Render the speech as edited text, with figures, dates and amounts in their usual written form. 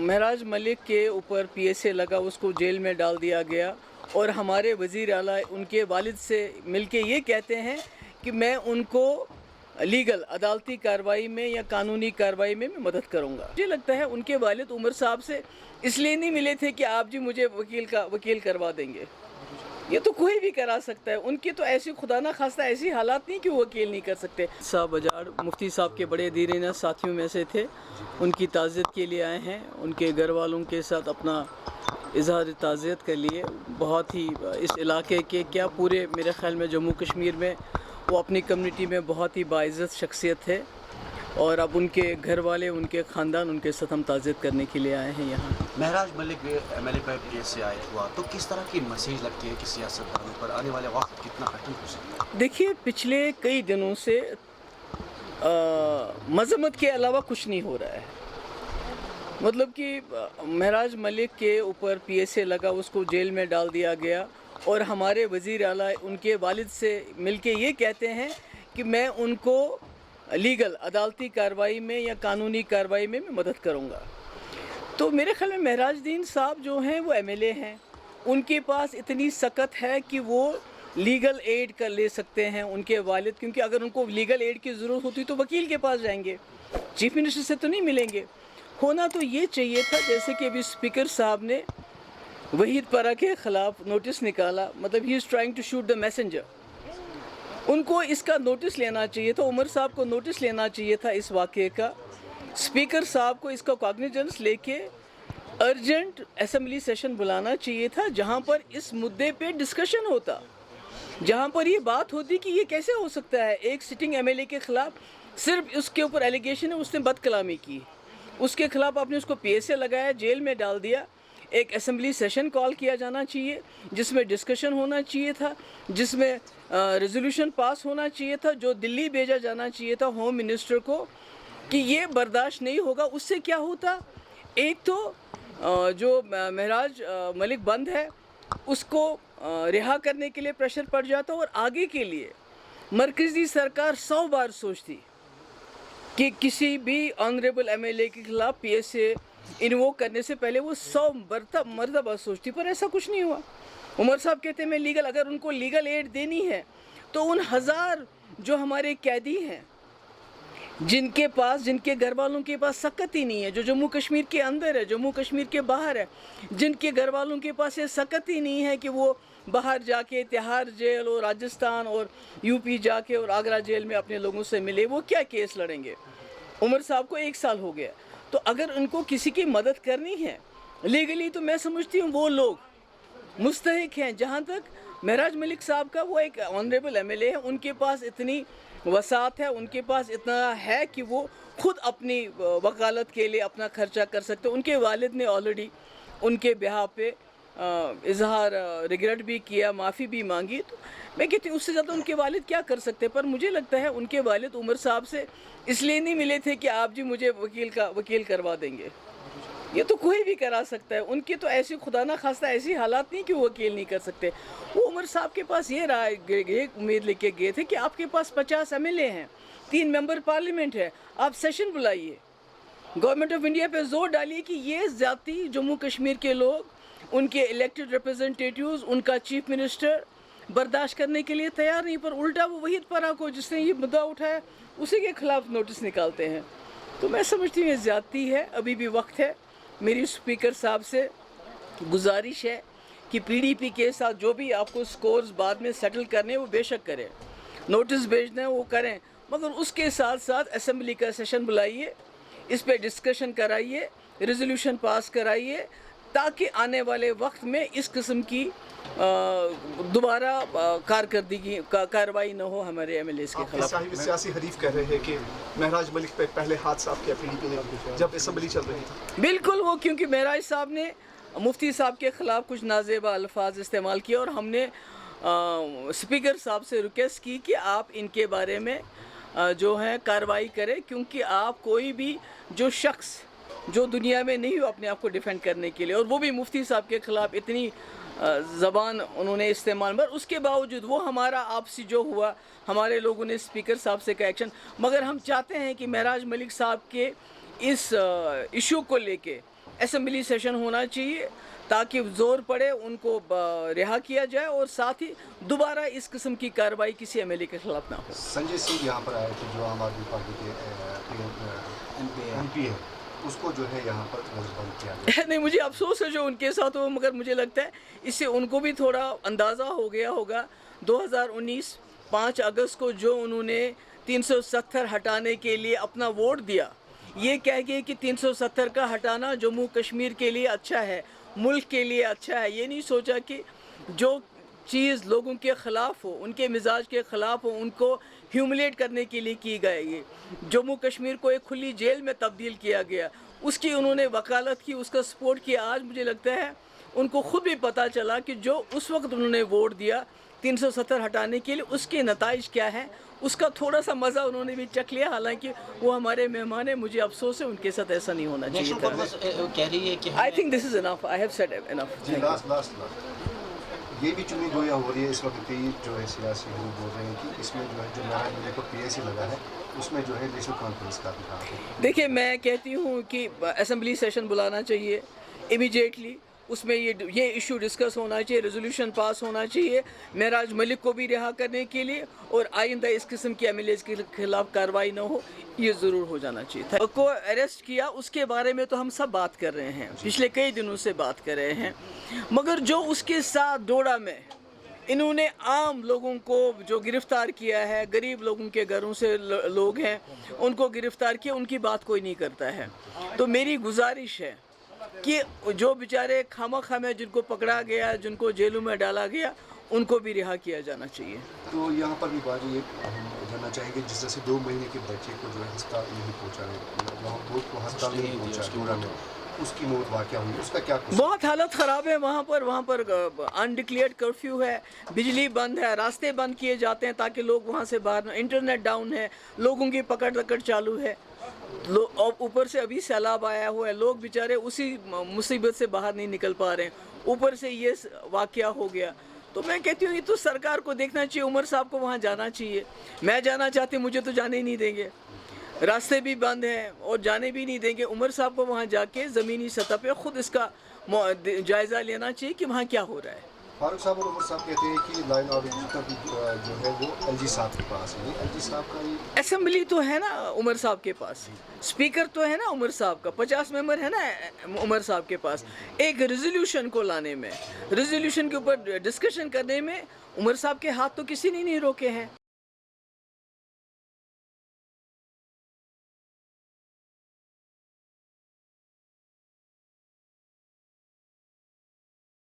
महराज मलिक के ऊपर PSA लगा, उसको जेल में डाल दिया गया और हमारे वज़ीर आला उनके वालिद से मिलके ये कहते हैं कि मैं उनको लीगल अदालती कार्रवाई में या कानूनी कार्रवाई में मैं मदद करूंगा। मुझे लगता है उनके वालिद उमर साहब से इसलिए नहीं मिले थे कि आप जी मुझे वकील करवा देंगे, ये तो कोई भी करा सकता है। उनकी तो ऐसी खुदा ना खास्ता ऐसी हालात नहीं कि वो वकील नहीं कर सकते। साहब बजाड़ मुफ्ती साहब के बड़े दीरीना साथियों में से थे, उनकी ताज़ियत के लिए आए हैं, उनके घर वालों के साथ अपना इजहार ताज़ियत के लिए। बहुत ही इस इलाके के क्या पूरे मेरे ख़्याल में जम्मू कश्मीर में वो अपनी कम्युनिटी में बहुत ही बाइज़्ज़त शख्सियत है और अब उनके घर वाले उनके ख़ानदान उनके साथ हम ताज़ियत करने के लिए आए हैं यहाँ। महराज मलिक MLA पर PSA आया हुआ तो किस तरह की मैसेज लगती है कि सियासतदानों पर आने वाले वक्त कितना कठिन हो सकता है? देखिए, पिछले कई दिनों से मजम्मत के अलावा कुछ नहीं हो रहा है। मतलब कि महराज मलिक के ऊपर PSA लगा, उसको जेल में डाल दिया गया और हमारे वज़ीर आला उनके वालिद से मिलके ये कहते हैं कि मैं उनको लीगल अदालती कार्रवाई में या कानूनी कार्रवाई में मैं मदद करूंगा। तो मेरे ख्याल में महराज दीन साहब जो हैं वो MLA हैं, उनके पास इतनी सकत है कि वो लीगल एड कर ले सकते हैं उनके वालिद, क्योंकि अगर उनको लीगल एड की ज़रूरत होती तो वकील के पास जाएंगे, चीफ मिनिस्टर से तो नहीं मिलेंगे। होना तो ये चाहिए था जैसे कि अभी स्पीकर साहब ने वहीद परा के ख़िलाफ़ नोटिस निकाला, मतलब he is trying to shoot the messenger. उनको इसका नोटिस लेना चाहिए था, उमर साहब को नोटिस लेना चाहिए था इस वाक़े का। स्पीकर साहब को इसका कॉग्निजेंस लेके अर्जेंट असेंबली सेशन बुलाना चाहिए था, जहां पर इस मुद्दे पे डिस्कशन होता, जहां पर ये बात होती कि ये कैसे हो सकता है एक सिटिंग MLA के ख़िलाफ़ सिर्फ उसके ऊपर एलिगेशन है उसने बदकलामी की, उसके ख़िलाफ़ आपने उसको PSA लगाया, जेल में डाल दिया। एक असेंबली सेशन कॉल किया जाना चाहिए जिसमें डिस्कशन होना चाहिए था, जिसमें रेजोल्यूशन पास होना चाहिए था, जो दिल्ली भेजा जाना चाहिए था होम मिनिस्टर को कि ये बर्दाश्त नहीं होगा। उससे क्या होता, एक तो जो महराज मलिक बंद है उसको रिहा करने के लिए प्रेशर पड़ जाता और आगे के लिए मरकज़ी सरकार 100 बार सोचती कि किसी भी ऑनरेबल MLA के ख़िलाफ़ PSA इन्वोक करने से पहले वो 100 मरतबा सोचती, पर ऐसा कुछ नहीं हुआ। उमर साहब कहते हैं मैं लीगल, अगर उनको लीगल एड देनी है तो उन 1000 जो हमारे कैदी हैं जिनके घर वालों के पास सकत ही नहीं है, जो जम्मू कश्मीर के अंदर है, जम्मू कश्मीर के बाहर है, जिनके घर वालों के पास ये सकत ही नहीं है कि वो बाहर जाके तिहाड़ जेल और राजस्थान और UP जाके और आगरा जेल में अपने लोगों से मिले, वो क्या केस लड़ेंगे? उमर साहब को 1 साल हो गया। तो अगर उनको किसी की मदद करनी है लीगली तो मैं समझती हूँ वो लोग मुस्तहिक हैं। जहाँ तक महराज मलिक साहब का, वो एक ऑनरेबल MLA है, उनके पास इतनी वसात है, उनके पास इतना है कि वो खुद अपनी वकालत के लिए अपना खर्चा कर सकते हैं। उनके वालिद ने ऑलरेडी उनके बिहार पे इजहार रिग्रेट भी किया, माफ़ी भी मांगी। तो मैं कहती हूँ उससे ज़्यादा उनके वालिद क्या कर सकते हैं। पर मुझे लगता है उनके वालिद उमर साहब से इसलिए नहीं मिले थे कि आप जी मुझे वकील करवा देंगे, ये तो कोई भी करा सकता है। उनकी तो ऐसी खुदा ना खास्ता ऐसी हालात नहीं कि वो वकील नहीं कर सकते। वो उमर साहब के पास ये उम्मीद लेके गए थे कि आपके पास 50 MLA हैं, 3 मेंबर पार्लियामेंट है, आप सेशन बुलाइए, गवर्नमेंट ऑफ इंडिया पे जोर डालिए कि ये ज़्यादती जम्मू कश्मीर के लोग, उनके इलेक्टेड रिप्रेजेंटेटिव्स, उनका चीफ मिनिस्टर बर्दाश्त करने के लिए तैयार नहीं, पर उल्टा वो वहीद परा को जिसने ये मुद्दा उठाया उसी के ख़िलाफ़ नोटिस निकालते हैं। तो मैं समझती हूँ ये ज़्यादती है, अभी भी वक्त है। मेरी स्पीकर साहब से गुजारिश है कि PDP के साथ जो भी आपको स्कोर्स बाद में सेटल करने वो बेशक करें, नोटिस भेजना है वो करें, मगर उसके साथ साथ असेंबली का सेशन बुलाइए, इस पर डिस्कशन कराइए, रेजोल्यूशन पास कराइए, ताकि आने वाले वक्त में इस किस्म की दोबारा कार्रवाई न हो हमारे MLAs के खिलाफ। साहिब सियासी हरीफ कह रहे हैं कि महराज मलिक पे पहले हाथ साफ किया PDP ने जब असेंबली चल रही थी। बिल्कुल, वो क्योंकि महराज साहब ने मुफ्ती साहब के ख़िलाफ़ कुछ नाजेबा अल्फाज इस्तेमाल किए और हमने स्पीकर साहब से रिक्वेस्ट की कि आप इनके बारे में जो है कार्रवाई करें, क्योंकि आप कोई भी जो शख्स जो दुनिया में नहीं हो अपने आप को डिफेंड करने के लिए, और वो भी मुफ्ती साहब के ख़िलाफ़ इतनी ज़बान उन्होंने इस्तेमाल, पर उसके बावजूद वो हमारा आपसी जो हुआ, हमारे लोगों ने स्पीकर साहब से का एक्शन, मगर हम चाहते हैं कि महराज मलिक साहब के इस इशू को लेके اسمبلی سیشن ہونا چاہیے تاکہ زور پڑے ان کو رہا کیا جائے اور ساتھ ہی دوبارہ اس قسم کی کارروائی کسی ایم ایل اے کے خلاف نہ ہو. سنجے سنگھ یہاں پر آئے تھے جو عام آدمی پارٹی کے ایم پی ہے, اس کو جو ہے یہاں پر بند کیا گیا. نہیں, مجھے افسوس ہے جو ان کے ساتھ ہو, مگر مجھے لگتا ہے اس سے ان کو بھی تھوڑا اندازہ ہو گیا ہوگا 2019 5 اگست کو جو انہوں نے 370 ہٹانے کے لیے اپنا ووٹ دیا, یہ کہہ گئے کہ 370 کا ہٹانا جموں کشمیر کے لیے اچھا ہے, ملک کے لیے اچھا ہے. یہ نہیں سوچا کہ جو چیز لوگوں کے خلاف ہو, ان کے مزاج کے خلاف ہو, ان کو ہیوملیٹ کرنے کے لیے کی گئے. یہ جموں کشمیر کو ایک کھلی جیل میں تبدیل کیا گیا, اس کی انہوں نے وکالت کی, اس کا سپورٹ کیا. آج مجھے لگتا ہے ان کو خود بھی پتہ چلا کہ جو اس وقت انہوں نے ووٹ دیا 370 ہٹانے کے لیے, اس کے نتائج کیا ہیں. اس کا تھوڑا سا مزہ انہوں نے بھی چکھ لیا, حالانکہ وہ ہمارے مہمان ہیں. مجھے افسوس ہے ان کے ساتھ ایسا نہیں ہونا چاہیے تھا. کہہ رہی ہے کہ I think this is enough, I have said enough. جی لاسٹ یہ بھی چنی گویا ہو رہی ہے اس وقت کی, جو ہے سیاسی لوگ بول رہے ہیں کہ اس میں جو ہے جو مہراج ملک کو پی ایس سی لگا ہے اس میں جو ہے نیشنل کانفرنس کا بھی کام ہے. دیکھیے, میں کہتی ہوں کہ اسمبلی سیشن بلانا چاہیے امیجیٹلی, اس میں یہ ایشو ڈسکس ہونا چاہیے, ریزولوشن پاس ہونا چاہیے مہراج ملک کو بھی رہا کرنے کے لیے, اور آئندہ اس قسم کی ایم ایل ایز کے خلاف کارروائی نہ ہو, یہ ضرور ہو جانا چاہیے. کو اریسٹ کیا اس کے بارے میں تو ہم سب بات کر رہے ہیں, پچھلے کئی دنوں سے بات کر رہے ہیں, مگر جو اس کے ساتھ ڈوڈا میں انہوں نے عام لوگوں کو جو گرفتار کیا ہے, غریب لوگوں کے گھروں سے لوگ ہیں ان کو گرفتار کیا, ان کی بات کوئی نہیں کرتا ہے. تو میری گزارش ہے کہ جو بیچارے خامہ میں جن کو پکڑا گیا, جن کو جیلوں میں ڈالا گیا, ان کو بھی رہا کیا جانا چاہیے. تو یہاں پر بھی بات یہ ہم جاننا چاہیں گے, جس طرح سے 2 مہینے کے بچے کو جو ہے ہسپتال نہیں پہنچا, وہاں کو ہسپتال نہیں پہنچا ڈوڈا میں, اس کی موت واقع ہوئی, اس کا کیا قصور؟ بہت حالت خراب ہے وہاں پر انڈکلیئرڈ کرفیو ہے, بجلی بند ہے, راستے بند کیے جاتے ہیں تاکہ لوگ وہاں سے باہر, انٹرنیٹ ڈاؤن ہے, لوگوں کی پکڑ دکڑ چالو ہے, اوپر سے ابھی سیلاب آیا ہوا ہے, لوگ بیچارے اسی مصیبت سے باہر نہیں نکل پا رہے ہیں, اوپر سے یہ واقعہ ہو گیا. تو میں کہتی ہوں یہ تو سرکار کو دیکھنا چاہیے, عمر صاحب کو وہاں جانا چاہیے. میں جانا چاہتی ہوں, مجھے تو جانے ہی نہیں دیں گے, راستے بھی بند ہیں اور جانے بھی نہیں دیں گے. عمر صاحب کو وہاں جا کے زمینی سطح پہ خود اس کا جائزہ لینا چاہیے کہ وہاں کیا ہو رہا ہے. فاروق صاحب اور عمر صاحب کہتے ہیں کہ لائن آف کا جو ہے وہ ایل جی صاحب کے پاس ہے. ایل جی صاحب کا یہ اسمبلی تو ہے نا عمر صاحب کے پاس, اسپیکر تو ہے نا عمر صاحب کا, 50 ممبر ہے نا عمر صاحب کے پاس. ایک ریزولوشن کو لانے میں, ریزولوشن کے اوپر ڈسکشن کرنے میں عمر صاحب کے ہاتھ تو کسی نے نہیں روکے ہیں.